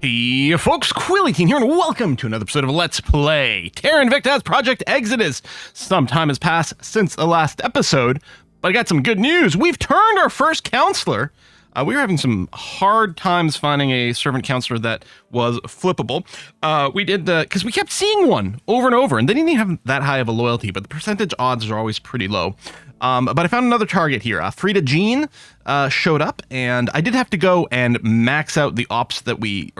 Hey folks, Quilly18 here, and welcome to another episode of Let's Play Terra Invicta's Project Exodus. Some time has passed since the last episode, but I got some good news. We've turned our first counselor. We were having some hard times finding a servant counselor that was flippable. We did because we kept seeing one over and over, and they didn't even have that high of a loyalty, but the percentage odds are always pretty low. But I found another target here. Frida Jean showed up, and I did have to go and max out the ops that the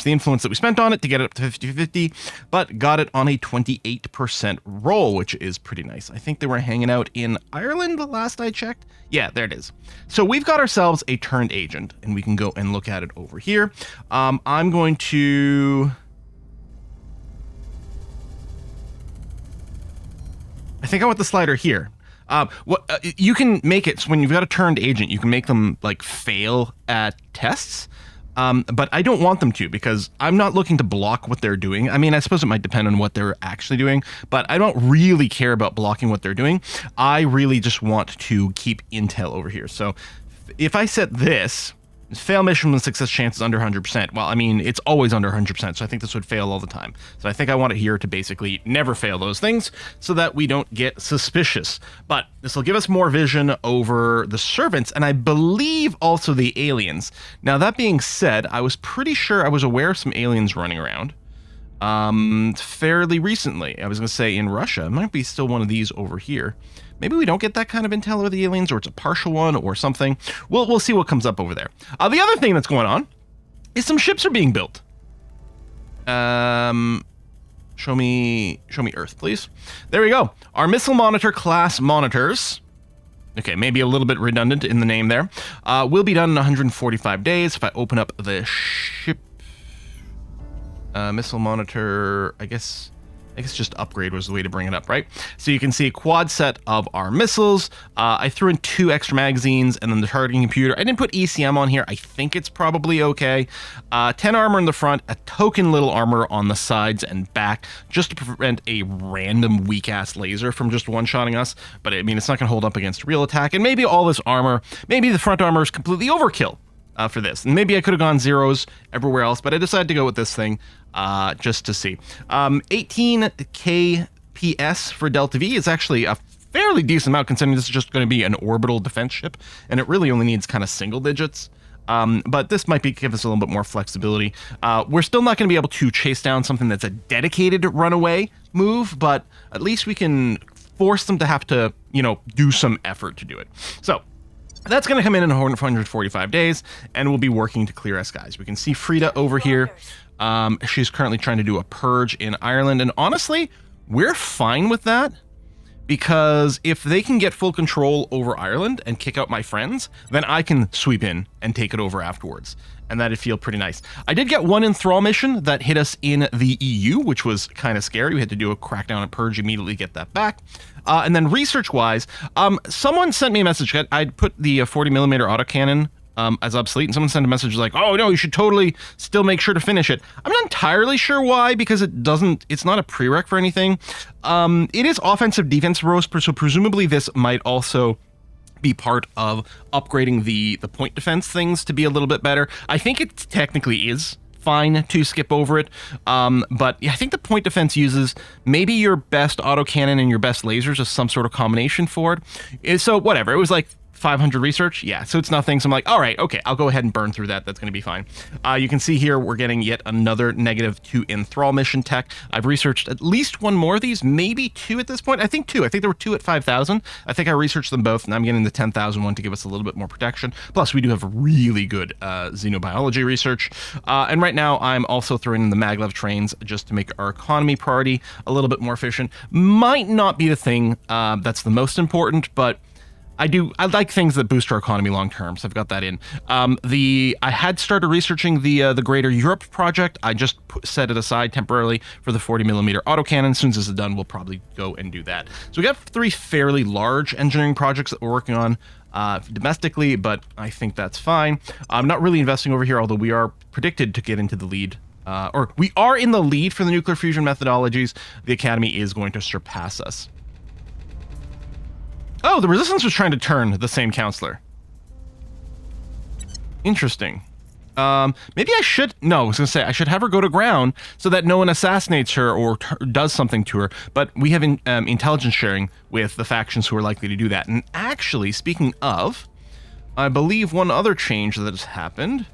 influence that we spent on it to get it up to 50-50, but got it on a 28% roll, which is pretty nice. I think they were hanging out in Ireland the last I checked. Yeah, there it is. So we've got ourselves a turned agent, and we can go and look at it over here. I'm going to... I think I want the slider here. You can make it so when you've got a turned agent, you can make them like fail at tests. But I don't want them to, because I'm not looking to block what they're doing. I mean, I suppose it might depend on what they're actually doing, but I don't really care about blocking what they're doing. I really just want to keep intel over here. So if I set this, fail mission when success chance is under 100%. Well, I mean, it's always under 100%, so I think this would fail all the time. So I think I want it here to basically never fail those things so that we don't get suspicious. But this will give us more vision over the servants, and I believe also the aliens. Now, that being said, I was pretty sure I was aware of some aliens running around fairly recently. I was going to say in Russia. It might be still one of these over here. Maybe we don't get that kind of intel over the aliens, or it's a partial one or something. We'll see what comes up over there. The other thing that's going on is some ships are being built. Show me Earth, please. There we go. Our missile monitor class monitors. Okay, maybe a little bit redundant in the name there. Will be done in 145 days. If I open up the ship, missile monitor, I guess just upgrade was the way to bring it up, right? So you can see a quad set of our missiles. I threw in 2 extra magazines and then the targeting computer. I didn't put ECM on here. I think it's probably okay. 10 armor in the front, a token little armor on the sides and back, just to prevent a random weak-ass laser from just one-shotting us. But I mean, it's not going to hold up against real attack. And maybe all this armor, maybe the front armor is completely overkill for this. And maybe I could have gone zeros everywhere else, but I decided to go with this thing just to see. 18 kps for Delta V is actually a fairly decent amount, considering this is just going to be an orbital defense ship, and it really only needs kind of single digits. But this might give us a little bit more flexibility. We're still not going to be able to chase down something that's a dedicated runaway move, but at least we can force them to have to, do some effort to do it. So that's going to come in 145 days, and we'll be working to clear our skies. We can see Frida over here. She's currently trying to do a purge in Ireland, and honestly, we're fine with that, because if they can get full control over Ireland and kick out my friends, then I can sweep in and take it over afterwards, and that'd feel pretty nice. I did get one enthrall mission that hit us in the EU, which was kind of scary. We had to do a crackdown and purge, immediately get that back. And then research-wise, someone sent me a message. I'd put the 40mm autocannon as obsolete, and someone sent a message like, oh no, you should totally still make sure to finish it. I'm not entirely sure why, because it's not a prereq for anything. It is offensive defense roast, so presumably this might also be part of upgrading the point defense things to be a little bit better. I think it technically is fine to skip over it, but I think the point defense uses maybe your best autocannon and your best lasers as some sort of combination for it. So whatever, it was like 500 research, yeah, so it's nothing. So I'm like, all right, okay, I'll go ahead and burn through that. That's going to be fine. You can see here we're getting yet another -2 enthrall mission tech. I've researched at least one more of these, maybe 2 at this point. I think 2. I think there were 2 at 5,000. I think I researched them both, and I'm getting the 10,000 one to give us a little bit more protection. Plus, we do have really good xenobiology research. And right now, I'm also throwing in the maglev trains just to make our economy priority a little bit more efficient. Might not be the thing that's the most important, but I like things that boost our economy long term, so I've got that in. I had started researching the Greater Europe project. I just set it aside temporarily for the 40mm autocannon. As soon as this is done, we'll probably go and do that. So we got 3 fairly large engineering projects that we're working on domestically, but I think that's fine. I'm not really investing over here, although we are predicted to get into the lead. Or we are in the lead for the nuclear fusion methodologies. The Academy is going to surpass us. Oh, the Resistance was trying to turn the same counselor. Interesting. Maybe I should. No, I was gonna say I should have her go to ground so that no one assassinates her or does something to her. But we have intelligence sharing with the factions who are likely to do that. And actually, speaking of, I believe one other change that has happened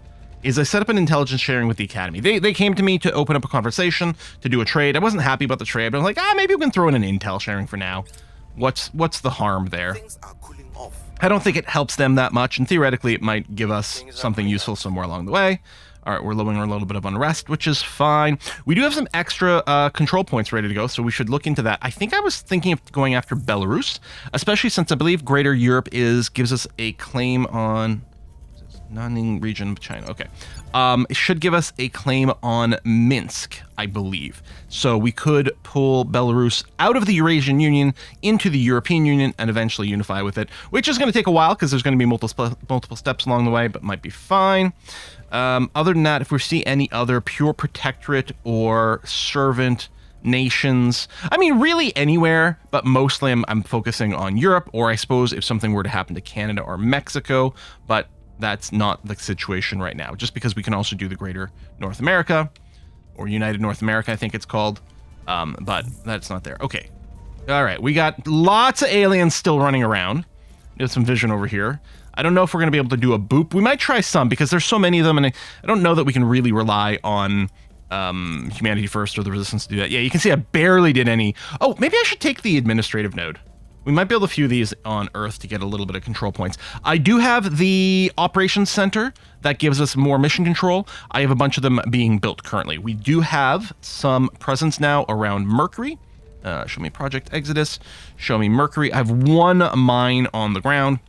is I set up an intelligence sharing with the Academy. They came to me to open up a conversation to do a trade. I wasn't happy about the trade, but I was like, maybe we can throw in an intel sharing for now. What's the harm there? Things are cooling off. I don't think it helps them that much, and theoretically it might give us something useful somewhere along the way. All right, we're lowering a little bit of unrest, which is fine. We do have some extra control points ready to go, so we should look into that. I think I was thinking of going after Belarus, especially since I believe Greater Europe gives us a claim on non region of China. Okay, it should give us a claim on Minsk, I believe. So we could pull Belarus out of the Eurasian Union into the European Union and eventually unify with it, which is going to take a while because there's going to be multiple steps along the way, but might be fine. Other than that, if we see any other pure protectorate or servant nations, I mean, really anywhere, but mostly I'm focusing on Europe, or I suppose if something were to happen to Canada or Mexico, but that's not the situation right now, just because we can also do the Greater North America, or United North America, I think it's called, but that's not there. Okay. All right, we got lots of aliens still running around. We have some vision over here. I don't know if we're going to be able to do a boop. We might try some, because there's so many of them, and I don't know that we can really rely on Humanity First or the Resistance to do that. Yeah, you can see I barely did any. Oh, maybe I should take the administrative node. We might be able to few these on Earth to get a little bit of control points. I do have the operations center that gives us more mission control. I have a bunch of them being built currently. We do have some presence now around Mercury. Show me Project Exodus. Show me Mercury. I have one mine on the ground.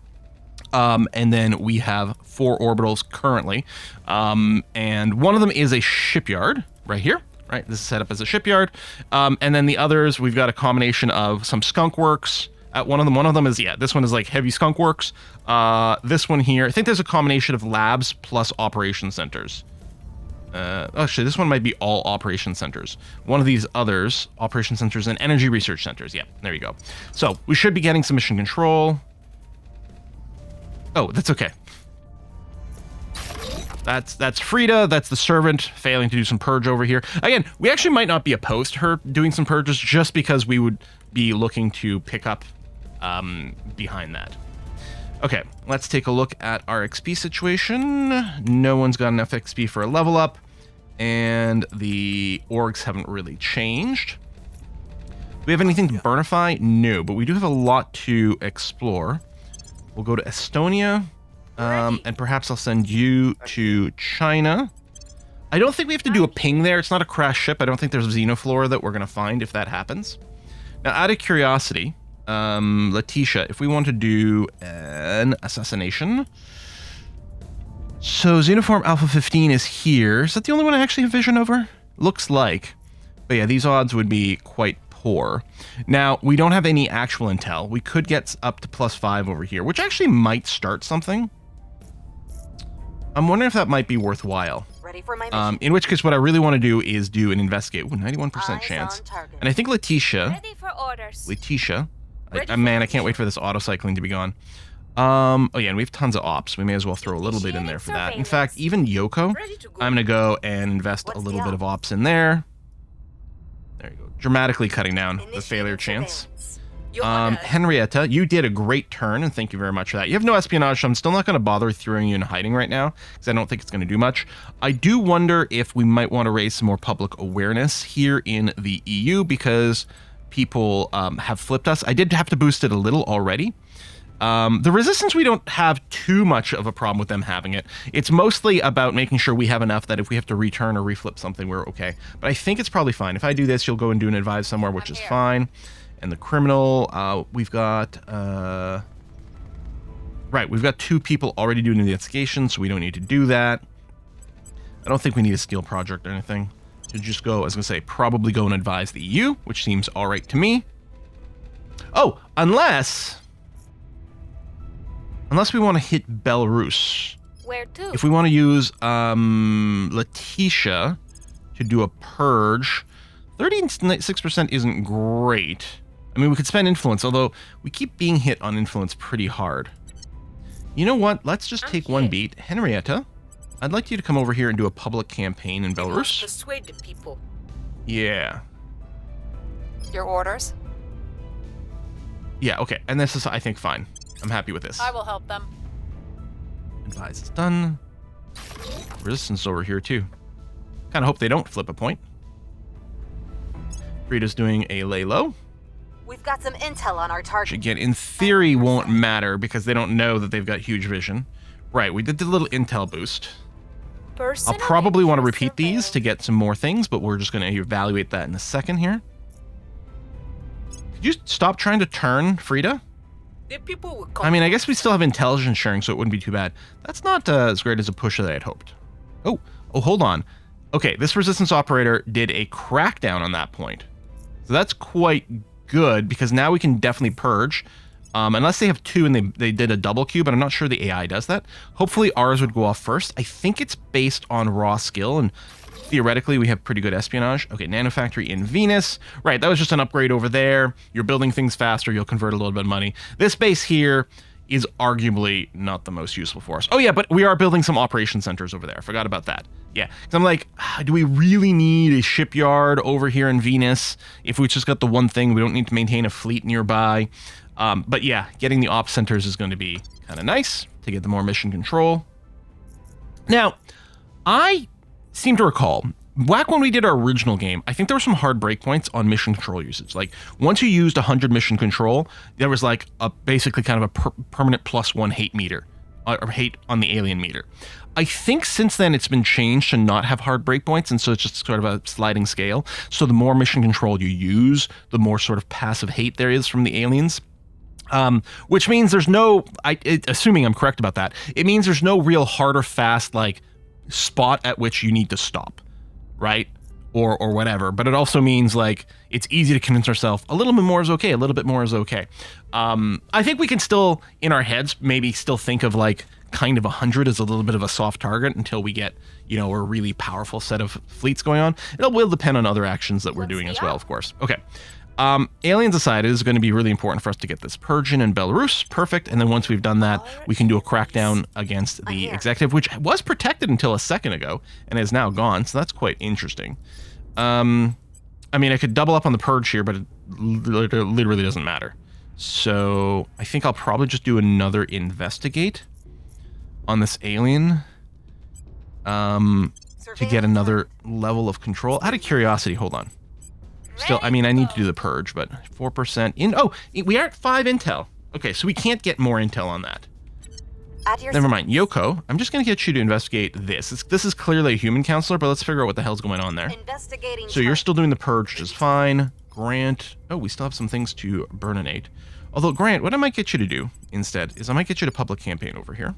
And then we have 4 orbitals currently. And one of them is a shipyard right here. Right, this is set up as a shipyard. And then the others, we've got a combination of some skunk works. At one of them is, yeah, this one is like heavy skunk works. This one here, I think there's a combination of labs plus operation centers. Actually, this one might be all operation centers. One of these others, operation centers and energy research centers. Yeah, there you go. So we should be getting some mission control. Oh, that's okay. That's Frida. That's the servant failing to do some purge over here. Again, we actually might not be opposed to her doing some purges, just because we would be looking to pick up behind that. Okay, let's take a look at our XP situation. No one's got enough XP for a level up, and the orgs haven't really changed. Do we have anything to burnify? No, but we do have a lot to explore. We'll go to Estonia. And perhaps I'll send you to China. I don't think we have to do a ping there. It's not a crash ship. I don't think there's xenoflora that we're going to find if that happens. Now, out of curiosity, Letitia, if we want to do an assassination. So Xenoform Alpha 15 is here. Is that the only one I actually have vision over? Looks like. But yeah, these odds would be quite poor. Now, we don't have any actual intel. We could get up to +5 over here, which actually might start something. I'm wondering if that might be worthwhile. Ready for my mission. In which case, what I really want to do is do an investigate. Ooh, 91% chance. And I think Letitia... Ready for orders. Letitia... man, I can't wait for this auto-cycling to be gone. Oh yeah, and we have tons of ops. We may as well throw a little bit in there for that. In fact, even Yoko, I'm going to go and invest a little bit of ops in there. There you go. Dramatically cutting down the failure chance. Henrietta, you did a great turn, and thank you very much for that. You have no espionage, so I'm still not going to bother throwing you in hiding right now, because I don't think it's going to do much. I do wonder if we might want to raise some more public awareness here in the EU, because people have flipped us. I did have to boost it a little already. The resistance, we don't have too much of a problem with them having it. It's mostly about making sure we have enough that if we have to return or reflip something, we're okay. But I think it's probably fine. If I do this, you'll go and do an advise somewhere, which is fine. And the criminal, we've got... right, we've got 2 people already doing the investigation, so we don't need to do that. I don't think we need a steel project or anything. So just go, I was going to say, probably go and advise the EU, which seems all right to me. Oh, unless we want to hit Belarus. Where to? If we want to use Letitia to do a purge, 36% isn't great. I mean, we could spend influence, although we keep being hit on influence pretty hard. You know what? Let's just take one beat. Henrietta, I'd like you to come over here and do a public campaign in We must Belarus. persuade the people. Yeah. Your orders? Yeah, okay. And this is, I think, fine. I'm happy with this. I will help them. Advise is done. Resistance over here, too. Kind of hope they don't flip a point. Frida's doing a lay low. We've got some intel on our Which, target. again, in theory, won't matter because they don't know that they've got huge vision. Right, we did the little intel boost. I'll probably want to repeat these to get some more things, but we're just going to evaluate that in a second here. Could you stop trying to turn, Frida? The people will come. I mean, I guess we still have intelligence sharing, so it wouldn't be too bad. That's not as great as a push that I had hoped. Oh, hold on. Okay, this resistance operator did a crackdown on that point. So that's quite good, because now we can definitely purge. Unless they have two and they did a double queue, but I'm not sure the AI does that. Hopefully ours would go off first. I think it's based on raw skill, and theoretically we have pretty good espionage. Okay, nanofactory in Venus. Right, that was just an upgrade over there. You're building things faster, you'll convert a little bit of money. This base here is arguably not the most useful for us. Oh yeah, but we are building some operation centers over there. I forgot about that. Yeah, because I'm like, do we really need a shipyard over here in Venus if we just got the one thing? We don't need to maintain a fleet nearby. But yeah, getting the op centers is going to be kind of nice to get the more mission control. Now, I seem to recall, back when we did our original game, I think there were some hard breakpoints on mission control usage. Like, once you used 100 mission control, there was like a basically kind of a permanent +1 hate meter, or hate on the alien meter. I think since then it's been changed to not have hard breakpoints, and so it's just sort of a sliding scale. So the more mission control you use, the more sort of passive hate there is from the aliens. Which means there's no, assuming I'm correct about that, it means there's no real hard or fast, like, spot at which you need to stop, right? Or whatever. But it also means, like, it's easy to convince ourselves a little bit more is okay, a little bit more is okay. I think we can still, in our heads, maybe still think of, like, kind of 100 as a little bit of a soft target until we get, you know, a really powerful set of fleets going on. It will depend on other actions that we're doing as well, of course. Okay. Aliens aside, it is going to be really important for us to get this purge in Belarus. Perfect. And then once we've done that, we can do a crackdown against the executive, which was protected until a second ago and is now gone. So that's quite interesting. I mean, I could double up on the purge here, but it literally doesn't matter. So I think I'll probably just do another investigate on this alien to get another level of control. Out of curiosity, hold on. Still, I mean, I need to do the purge, but 4% in. Oh, we are at 5 intel. Okay, so we can't get more intel on that. Never mind. Yoko, I'm just going to get you to investigate this. This is clearly a human counselor, but let's figure out what the hell's going on there. So you're still doing the purge, which is fine. Grant. Oh, we still have some things to burninate. Although, Grant, what I might get you to do instead is I might get you to public campaign over here,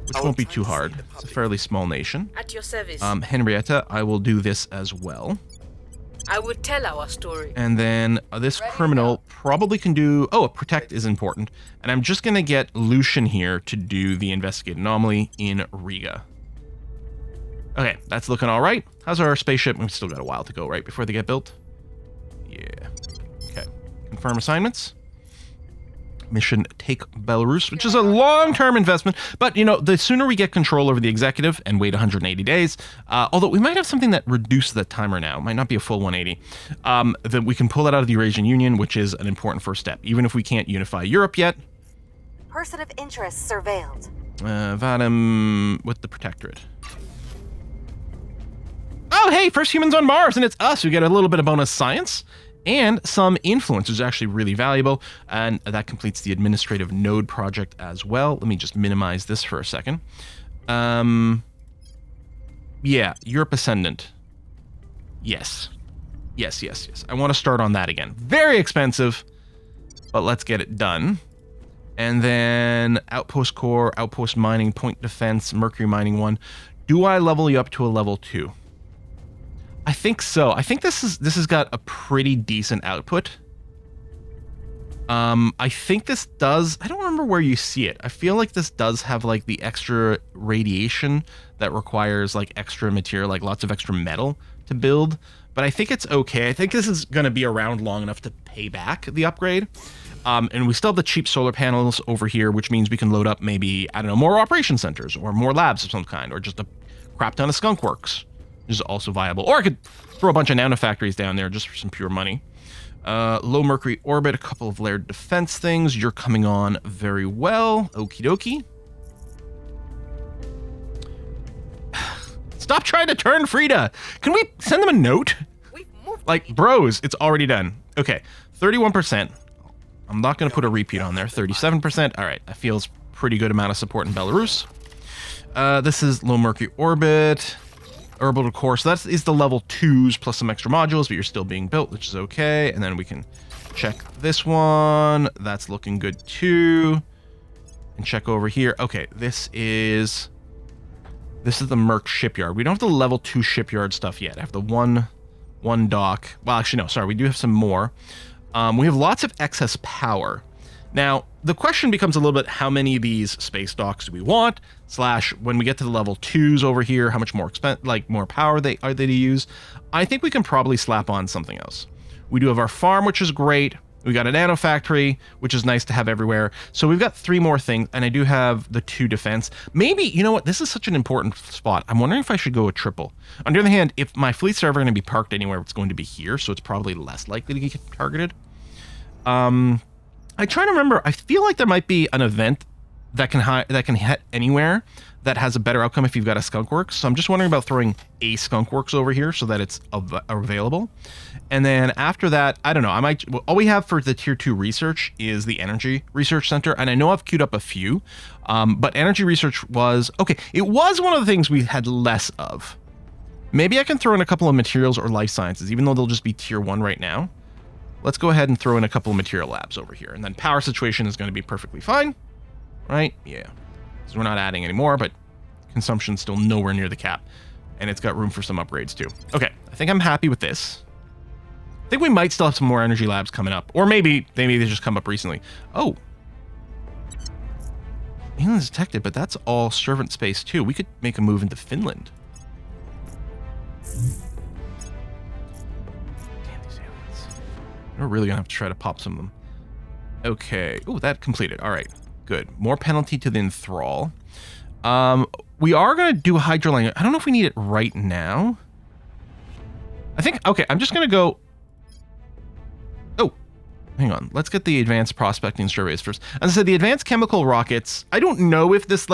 which won't be too hard. It's a fairly small nation. At your service. Henrietta, I will do this as well. I would tell our story. And then this criminal probably can do... Oh, a protect is important. And I'm just going to get Lucian here to do the investigate anomaly in Riga. Okay, that's looking all right. How's our spaceship? We've still got a while to go, right, before they get built? Yeah. Okay. Confirm assignments. Mission take Belarus, which is a long-term investment, but you know, the sooner we get control over the executive and wait 180 days, although we might have something that reduces the timer now, it might not be a full 180, that we can pull it out of the Eurasian Union, which is an important first step, even if we can't unify Europe yet. Person of interest surveilled. Vadim with the protectorate. Oh, hey, first humans on Mars, and it's us who get a little bit of bonus science. And some influence is actually really valuable, and that completes the administrative node project as well. Let me just minimize this for a second. Yeah, Europe Ascendant. Yes. Yes. I want to start on that again. Very expensive, but let's get it done. And then Outpost Core, Outpost Mining, Point Defense, Mercury Mining 1. Do I level you up to a level 2? I think so. I think this has got a pretty decent output. I think this does... I don't remember where you see it. I feel like this does have like the extra radiation that requires like extra material, like lots of extra metal to build. But I think it's okay. I think this is going to be around long enough to pay back the upgrade. And we still have the cheap solar panels over here, which means we can load up maybe, I don't know, more operation centers or more labs of some kind, or just a crap ton of skunk works, which is also viable. Or I could throw a bunch of nanofactories down there just for some pure money. Low Mercury orbit, a couple of layered defense things. You're coming on very well. Okie dokie. Stop trying to turn Frida. Can we send them a note? We've moved. Like, bros, it's already done. Okay, 31%. I'm not going to put a repeat on there. 37%. All right, that feels pretty good amount of support in Belarus. This is low Mercury orbit. Orbital core. So that is the level 2s plus some extra modules, but you're still being built, which is okay. And then we can check this one. That's looking good too. And check over here. Okay, this is the Merc shipyard. We don't have the level 2 shipyard stuff yet. I have the one dock. Well, actually, no, sorry. We do have some more. We have lots of excess power. Now, the question becomes a little bit, how many of these space docks do we want? / when we get to the level 2s over here, how much more more power are they to use? I think we can probably slap on something else. We do have our farm, which is great. We got a nano factory, which is nice to have everywhere. So we've got 3 more things, and I do have the 2 defense. Maybe, you know what? This is such an important spot. I'm wondering if I should go a triple. On the other hand, if my fleets are ever going to be parked anywhere, it's going to be here, so it's probably less likely to get targeted. I try to remember. I feel like there might be an event that can hit anywhere that has a better outcome if you've got a skunk works. So I'm just wondering about throwing a skunk works over here so that it's available. And then after that, I don't know. All we have for the tier 2 research is the energy research center, and I know I've queued up a few, but energy research was okay. It was one of the things we had less of. Maybe I can throw in a couple of materials or life sciences, even though they'll just be tier 1 right now. Let's go ahead and throw in a couple of material labs over here. And then power situation is going to be perfectly fine. Right? Yeah. So we're not adding any more, but consumption's still nowhere near the cap. And it's got room for some upgrades too. Okay. I think I'm happy with this. I think we might still have some more energy labs coming up. Or maybe they just come up recently. Oh. Aliens detected, but that's all servant space too. We could make a move into Finland. We're really gonna have to try to pop some of them. Okay. Oh, that completed. All right. Good. More penalty to the enthrall. We are gonna do a hydroline. I don't know if we need it right now. I think. Okay. I'm just gonna go. Oh, hang on. Let's get the advanced prospecting surveys first. As I said, the advanced chemical rockets. I don't know if this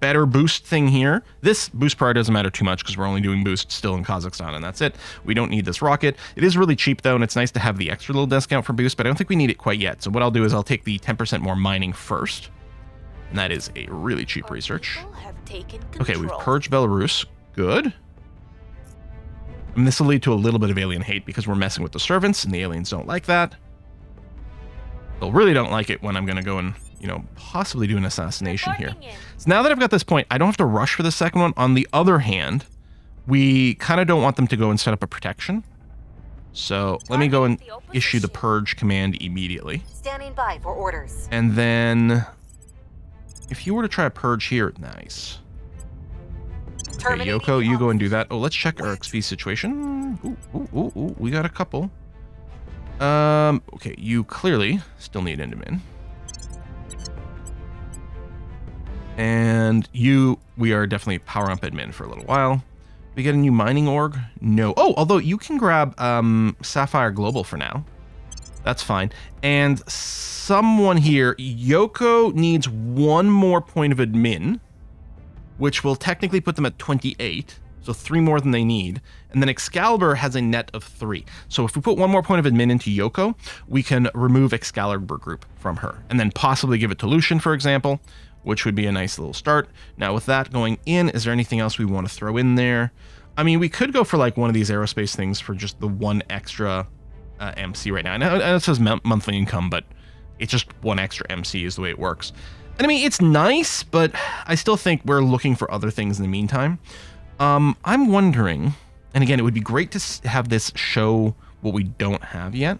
better boost thing here. This boost priority doesn't matter too much because we're only doing boost still in Kazakhstan, and that's it. We don't need this rocket. It is really cheap though, and it's nice to have the extra little discount for boost, but I don't think we need it quite yet. So what I'll do is I'll take the 10% more mining first, and that is a really cheap research. Okay, we've purged Belarus. Good. I mean, this will lead to a little bit of alien hate because we're messing with the servants, and the aliens don't like that. They'll really don't like it when I'm going to go and, possibly do an assassination here. So now that I've got this point, I don't have to rush for the second one. On the other hand, we kind of don't want them to go and set up a protection. So let me go and issue the purge command immediately. Standing by for orders. And then if you were to try a purge here, nice. Okay, Yoko, you go and do that. Oh, let's check our XP situation. Ooh, we got a couple. Okay, you clearly still need Enderman. And we are definitely powering up admin for a little while. We get a new mining org? No. Oh, although you can grab Sapphire Global for now. That's fine. And someone here, Yoko needs 1 more point of admin, which will technically put them at 28. So 3 more than they need. And then Excalibur has a net of 3. So if we put 1 more point of admin into Yoko, we can remove Excalibur group from her. And then possibly give it to Lucian, for example, which would be a nice little start. Now with that going in, is there anything else we want to throw in there? I mean, we could go for one of these aerospace things for just the 1 extra MC right now. I know it says monthly income, but it's just 1 extra MC is the way it works. And I mean, it's nice, but I still think we're looking for other things in the meantime. I'm wondering, and again, it would be great to have this show what we don't have yet.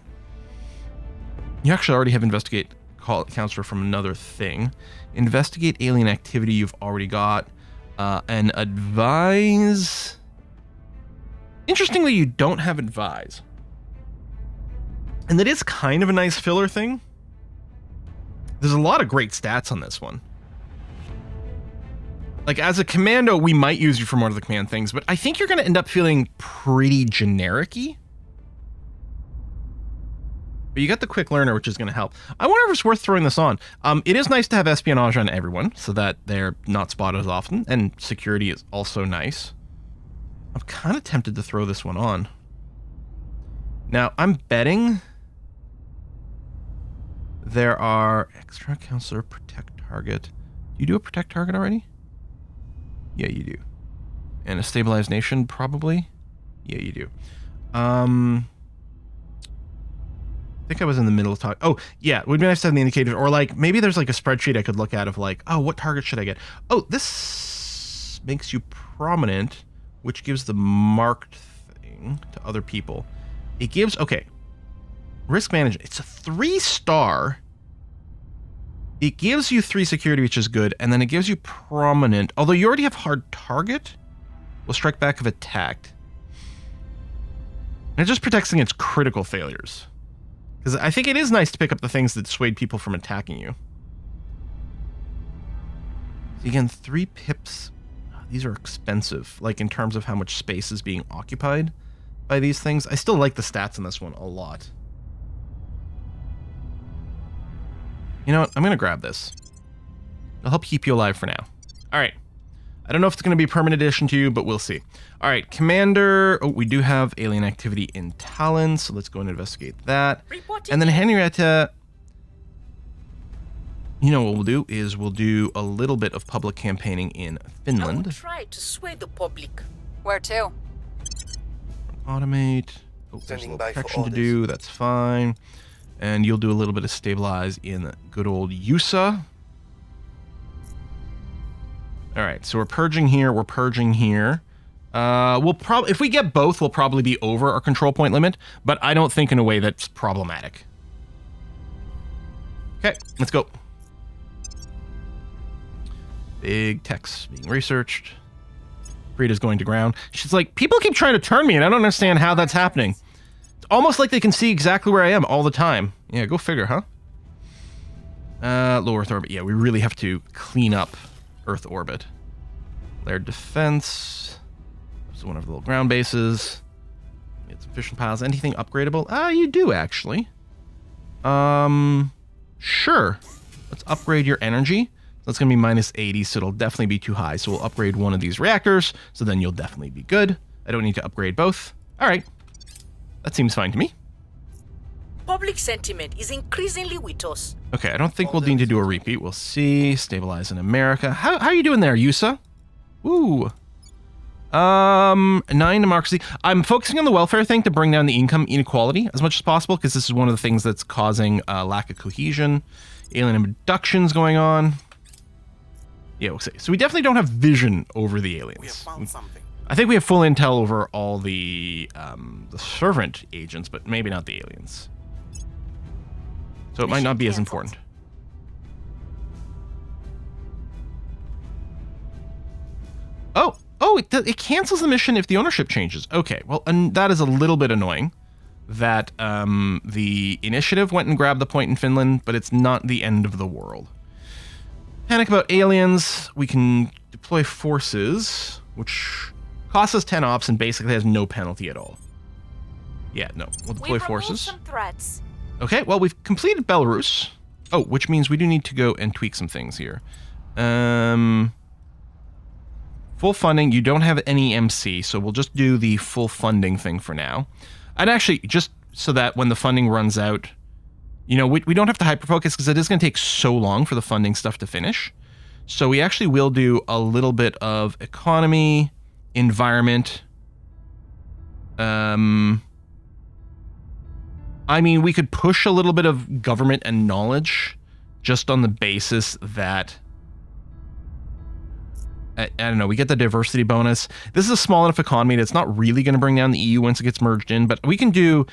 You actually already have investigate counselor from another thing. Investigate alien activity you've already got. And advise. Interestingly, you don't have advise. And that is kind of a nice filler thing. There's a lot of great stats on this one. Like, as a commando, we might use you for more of the command things, but I think you're going to end up feeling pretty generic-y. But you got the quick learner, which is going to help. I wonder if it's worth throwing this on. It is nice to have espionage on everyone so that they're not spotted as often, and security is also nice. I'm kind of tempted to throw this one on. Now, I'm betting there are extra counselor, protect target. Do you do a protect target already? Yeah, you do. And a stabilized nation, probably? Yeah, you do. I think I was in the middle of talk. Oh, yeah, it would be nice to have the indicators. Or, like, maybe there's, like, a spreadsheet I could look at of, like, oh, what target should I get? Oh, this makes you prominent, which gives the marked thing to other people. It gives, okay, risk management. It's a 3-star. It gives you 3 security, which is good, and then it gives you prominent. Although you already have hard target, will strike back if attacked. And it just protects against critical failures. Because I think it is nice to pick up the things that dissuade people from attacking you. So again, 3 pips. These are expensive, like in terms of how much space is being occupied by these things. I still like the stats on this one a lot. You know what? I'm going to grab this. It'll help keep you alive for now. All right. I don't know if it's going to be a permanent addition to you, but we'll see. All right, Commander. Oh, we do have alien activity in Tallinn, so let's go and investigate that. And then Henrietta, you know what we'll do is we'll do a little bit of public campaigning in Finland. I will try to sway the public. Where to? Automate. Oh, there's a little protection to do. That's fine. And you'll do a little bit of stabilize in good old USA. All right, so we're purging here. We're purging here. We'll probably, if we get both, we'll probably be over our control point limit, but I don't think in a way that's problematic. Okay, let's go. Big text being researched. Frida's going to ground. She's like, people keep trying to turn me, and I don't understand how that's happening. It's almost like they can see exactly where I am all the time. Yeah, go figure, huh? Low Earth orbit. Yeah, we really have to clean up Earth orbit. Layered defense. This is one of the little ground bases. It's efficient piles. Anything upgradable? You do actually. Sure. Let's upgrade your energy. That's going to be minus 80, so it'll definitely be too high. So we'll upgrade one of these reactors, so then you'll definitely be good. I don't need to upgrade both. All right. That seems fine to me. Public sentiment is increasingly with us. Okay, I don't think we'll need to do a repeat. We'll see. Stabilize in America. How are you doing there, USA? Woo. 9 democracy. I'm focusing on the welfare thing to bring down the income inequality as much as possible, because this is one of the things that's causing lack of cohesion. Alien abductions going on. Yeah, we'll see. So we definitely don't have vision over the aliens. We have found something. I think we have full intel over all the servant agents, but maybe not the aliens. So it might not be as important. Oh, it cancels the mission if the ownership changes. Okay, well, and that is a little bit annoying that the initiative went and grabbed the point in Finland, but it's not the end of the world. Panic about aliens. We can deploy forces, which costs us 10 ops and basically has no penalty at all. Yeah, no, we'll deploy forces. Some threats. Okay, well, we've completed Belarus. Oh, which means we do need to go and tweak some things here. Full funding. You don't have any MC, so we'll just do the full funding thing for now. And actually, just so that when the funding runs out, you know, we don't have to hyper-focus because it is going to take so long for the funding stuff to finish. So we actually will do a little bit of economy, environment. I mean, we could push a little bit of government and knowledge just on the basis that, I don't know, we get the diversity bonus. This is a small enough economy that's not really going to bring down the EU once it gets merged in, but we can do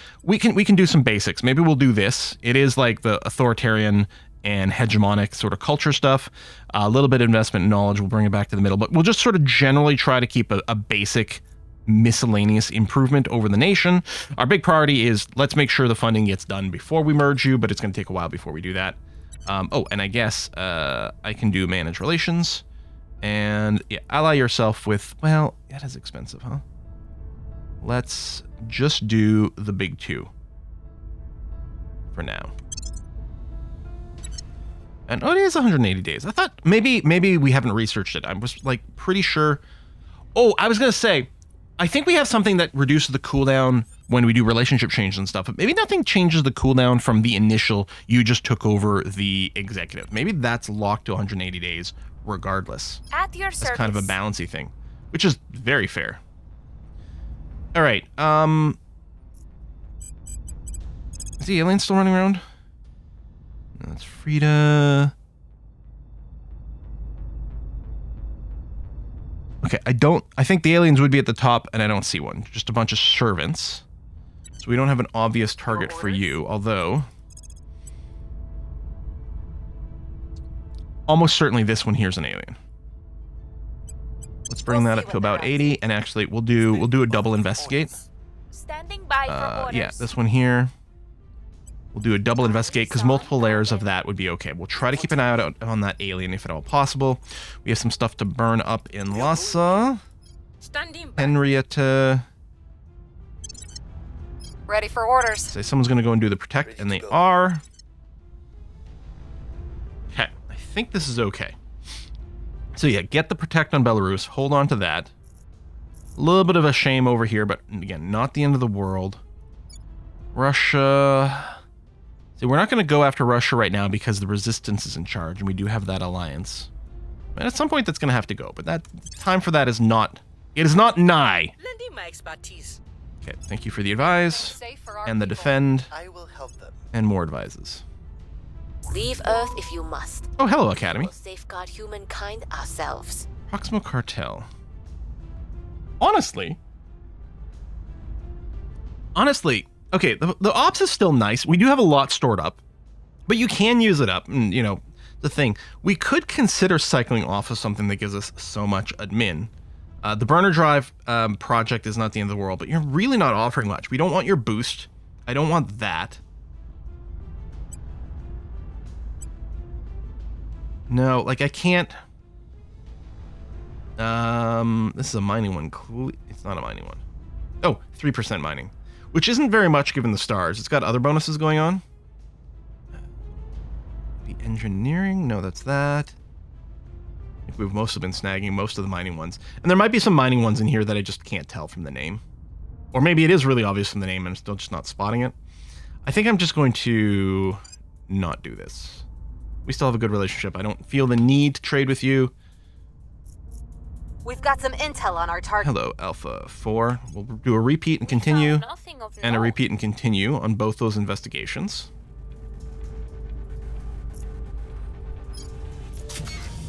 some basics. Maybe we'll do this. It is like the authoritarian and hegemonic sort of culture stuff. A little bit of investment and knowledge, we'll bring it back to the middle, but we'll just sort of generally try to keep a basic miscellaneous improvement over the nation. Our big priority is let's make sure the funding gets done before we merge you, but it's going to take a while before we do that. Oh, and I guess I can do manage relations. And yeah, ally yourself with, well, that is expensive, huh? Let's just do the big two for now. And oh, it is 180 days. I thought maybe we haven't researched it. I was like pretty sure. Oh, I was gonna say, I think we have something that reduces the cooldown when we do relationship change and stuff. But maybe nothing changes the cooldown from the initial. You just took over the executive. Maybe that's locked to 180 days regardless. At your It's service. kind of a balancey thing, which is very fair. All right. Is the alien still running around? No, that's Frida. Okay, I think the aliens would be at the top, and I don't see one. Just a bunch of servants. So we don't have an obvious target for you, although almost certainly this one here's an alien. Let's bring that up to about 80, and actually we'll do a double investigate. Standing by for orders. Yeah, this one here. We'll do a double investigate because multiple layers of that would be okay. We'll try to keep an eye out on that alien if at all possible. We have some stuff to burn up in Lhasa. Standing by. Henrietta. Ready for orders. Say someone's going to go and do the protect, and they are. Okay, I think this is okay. So yeah, get the protect on Belarus. Hold on to that. A little bit of a shame over here, but again, not the end of the world. Russia. See, we're not going to go after Russia right now because the resistance is in charge, and we do have that alliance. And at some point, that's going to have to go. But that time for that is not. It is not nigh. Lending my expertise. Okay, thank you for the advise Safe for our and the people. defend I will help them. and more advises. Leave Earth if you must. Oh, hello, Academy. We'll safeguard humankind ourselves. Proximo Cartel. Honestly, okay, the ops is still nice. We do have a lot stored up, but you can use it up. And, you know, the thing, we could consider cycling off of something that gives us so much admin. The burner drive project is not the end of the world, but you're really not offering much. We don't want your boost. I don't want that. No, like I can't. This is a mining one. It's not a mining one. Oh, 3% mining, which isn't very much given the stars. It's got other bonuses going on. The engineering, no, that's that. I think we've mostly been snagging most of the mining ones. And there might be some mining ones in here that I just can't tell from the name. Or maybe it is really obvious from the name and I'm still just not spotting it. I think I'm just going to not do this. We still have a good relationship. I don't feel the need to trade with you. We've got some intel on our target. Hello, Alpha 4. We'll do a repeat and continue, Nothing of and a note. repeat and continue on both those investigations.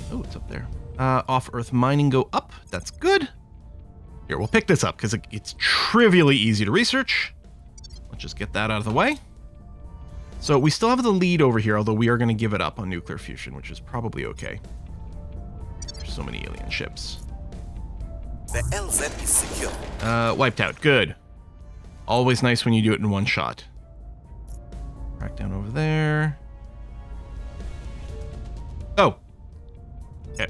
Oh, it's up there. Off-Earth mining go up. That's good. Here, we'll pick this up because it's trivially easy to research. Let's just get that out of the way. So we still have the lead over here, although we are going to give it up on nuclear fusion, which is probably okay. There's so many alien ships. The LZ is secure. Wiped out. Good. Always nice when you do it in one shot. Crack down over there. Oh. Okay.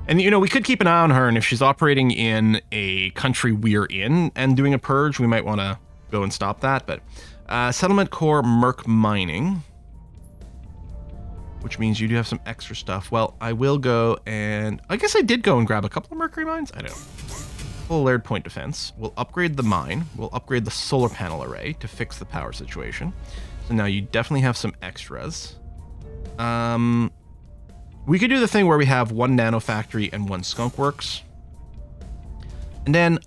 And, you know, we could keep an eye on her, and if she's operating in a country we're in and doing a purge, we might want to go and stop that. But Settlement Core Merc Mining, which means you do have some extra stuff. Well, I will go and... I guess I did go and grab a couple of mercury mines. I don't know. Full layered point defense. We'll upgrade the mine. We'll upgrade the solar panel array to fix the power situation. So now you definitely have some extras. We could do the thing where we have one nano factory and one skunk works. And then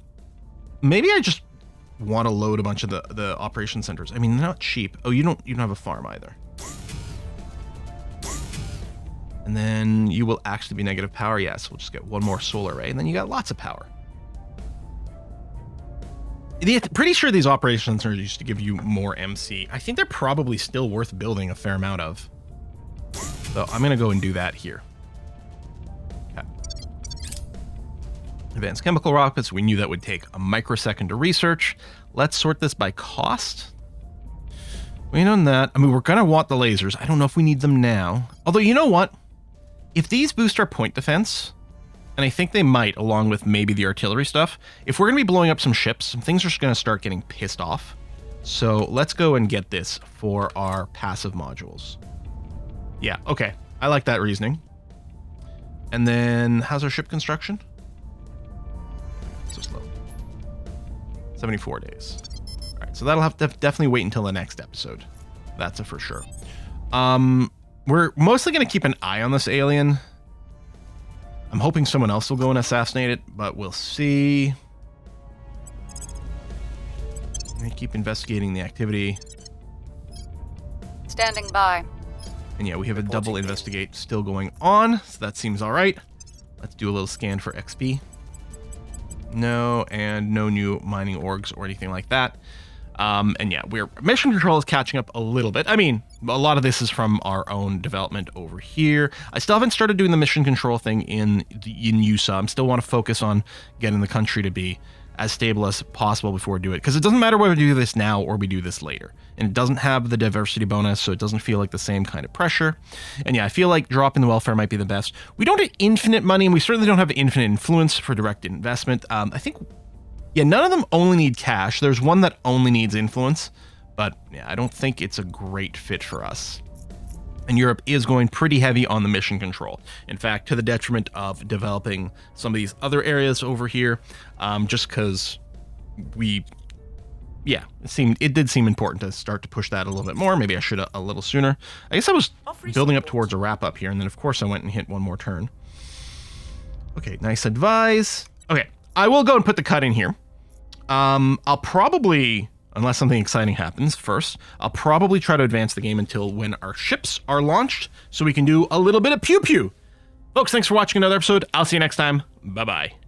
maybe I just want to load a bunch of the operation centers. I mean, they're not cheap. Oh, you don't have a farm either. And then you will actually be negative power. Yes, we'll just get one more solar array, and then you got lots of power. Pretty sure these operation centers used to give you more MC. I think they're probably still worth building a fair amount of. So I'm going to go and do that here. Okay. Advanced chemical rockets. We knew that would take a microsecond to research. Let's sort this by cost. Wait on that. I mean, we're going to want the lasers. I don't know if we need them now. Although, you know what? If these boost our point defense, and I think they might, along with maybe the artillery stuff, if we're going to be blowing up some ships, some things are going to start getting pissed off. So let's go and get this for our passive modules. Yeah, okay. I like that reasoning. And then, how's our ship construction? So slow. 74 days. All right, so that'll have to definitely wait until the next episode. That's a for sure. We're mostly going to keep an eye on this alien. I'm hoping someone else will go and assassinate it, but we'll see. I'm going to keep investigating the activity. Standing by. And yeah, we have a double investigate still going on, so that seems all right. Let's do a little scan for XP. No, and no new mining orgs or anything like that. And yeah, mission control is catching up a little bit. I mean, a lot of this is from our own development over here. I still haven't started doing the mission control thing in USA. I still want to focus on getting the country to be as stable as possible before we do it, because it doesn't matter whether we do this now or we do this later, and it doesn't have the diversity bonus, so it doesn't feel like the same kind of pressure. And yeah, I feel like dropping the welfare might be the best. We don't have infinite money, and we certainly don't have infinite influence for direct investment. I think, yeah, none of them only need cash. There's one that only needs influence, but yeah, I don't think it's a great fit for us. And Europe is going pretty heavy on the mission control. In fact, to the detriment of developing some of these other areas over here, just because it did seem important to start to push that a little bit more. Maybe I should have a little sooner. I guess I was building up towards a wrap up here, and then of course I went and hit one more turn. Okay, nice advise. Okay, I will go and put the cut in here. I'll probably, unless something exciting happens first, I'll probably try to advance the game until when our ships are launched, so we can do a little bit of pew-pew. Folks, thanks for watching another episode. I'll see you next time. Bye-bye.